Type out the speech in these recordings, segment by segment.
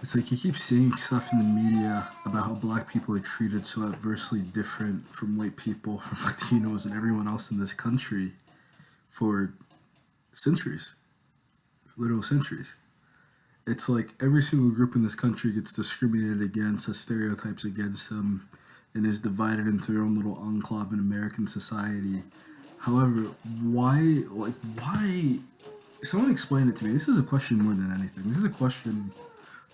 It's like you keep seeing stuff in the media about how black people are treated so adversely different from white people, from Latinos, and everyone else in this country for centuries, literal centuries. It's like every single group in this country gets discriminated against, has stereotypes against them, and is divided into their own little enclave in American society. However, why? Someone explain it to me. This is a question more than anything. This is a question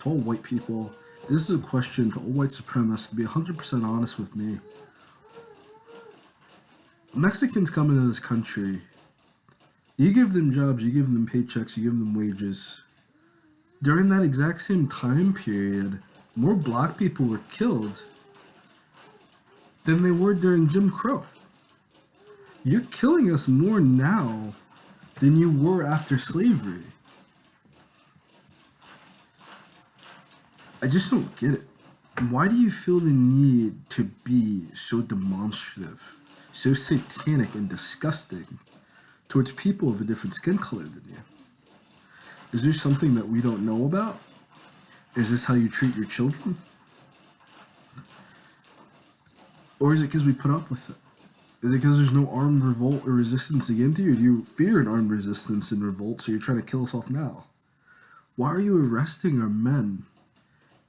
to all white people. This is a question to all white supremacists, to be 100% honest with me. Mexicans come into this country, you give them jobs, you give them paychecks, you give them wages. During that exact same time period, more black people were killed than they were during Jim Crow. You're killing us more now than you were after slavery. I just don't get it. Why do you feel the need to be so demonstrative, so satanic and disgusting towards people of a different skin color than you? Is there something that we don't know about? Is this how you treat your children? Or is it because we put up with it? Is it because there's no armed revolt or resistance against you? Or do you fear an armed resistance and revolt, so you're trying to kill us off now? Why are you arresting our men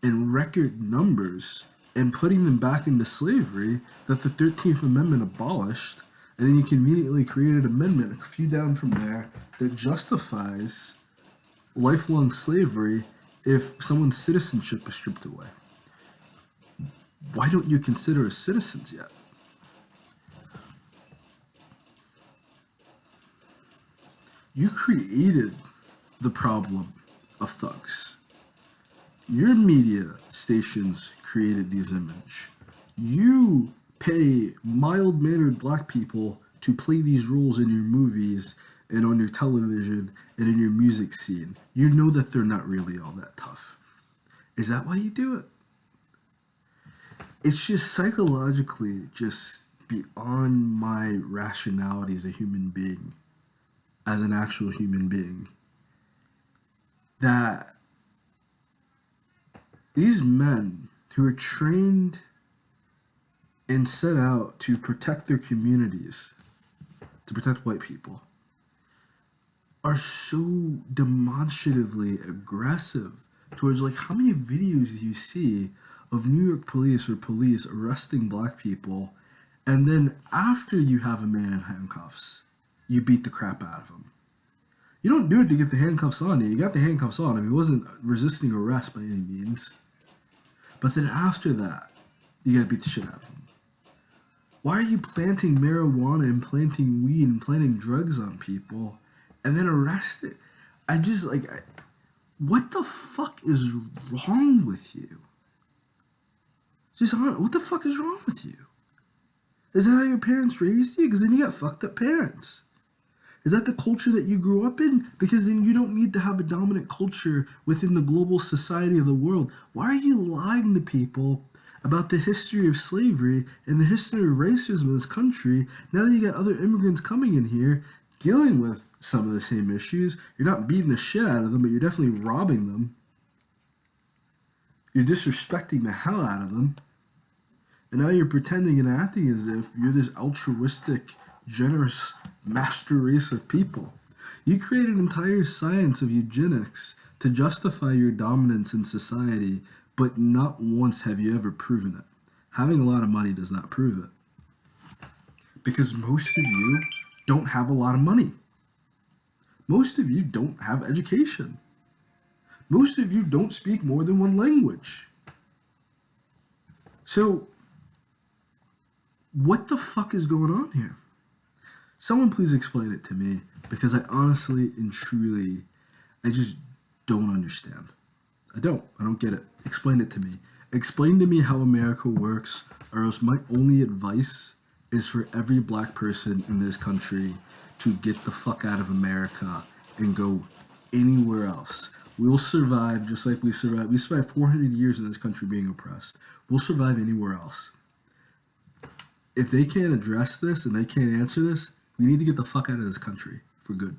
in record numbers and putting them back into slavery that the 13th Amendment abolished, and then you conveniently created an amendment a few down from there that justifies lifelong slavery if someone's citizenship is stripped away? Why don't you consider us citizens yet? You created the problem of thugs. Your media stations created these images. You pay mild-mannered black people to play these roles in your movies and on your television and in your music scene. You know that they're not really all that tough. Is that why you do it? It's just psychologically just beyond my rationality as a human being, as an actual human being, that these men who are trained and set out to protect their communities, to protect white people, are so demonstratively aggressive towards, like, how many videos do you see of New York police or police arresting black people, and then after you have a man in handcuffs, you beat the crap out of him? You don't do it to get the handcuffs on you. You got the handcuffs on him. He wasn't resisting arrest by any means. But then after that, you gotta beat the shit out of him. Why are you planting marijuana and planting weed and planting drugs on people and then arrest it? What the fuck is wrong with you? What the fuck is wrong with you? Is that how your parents raised you? Because then you got fucked up parents. Is that the culture that you grew up in? Because then you don't need to have a dominant culture within the global society of the world. Why are you lying to people about the history of slavery and the history of racism in this country now that you got other immigrants coming in here dealing with some of the same issues? You're not beating the shit out of them, but you're definitely robbing them. You're disrespecting the hell out of them. And now you're pretending and acting as if you're this altruistic, generous master race of people. You created an entire science of eugenics to justify your dominance in society, but not once have you ever proven it. Having a lot of money does not prove it. Because most of you don't have a lot of money. Most of you don't have education. Most of you don't speak more than one language. So, what the fuck is going on here? Someone please explain it to me, because I honestly and truly, I just don't understand. I don't get it. Explain it to me. Explain to me how America works, or else my only advice is for every black person in this country to get the fuck out of America and go anywhere else. We'll survive just like we survived. We survived 400 years in this country being oppressed. We'll survive anywhere else. If they can't address this and they can't answer this, we need to get the fuck out of this country for good.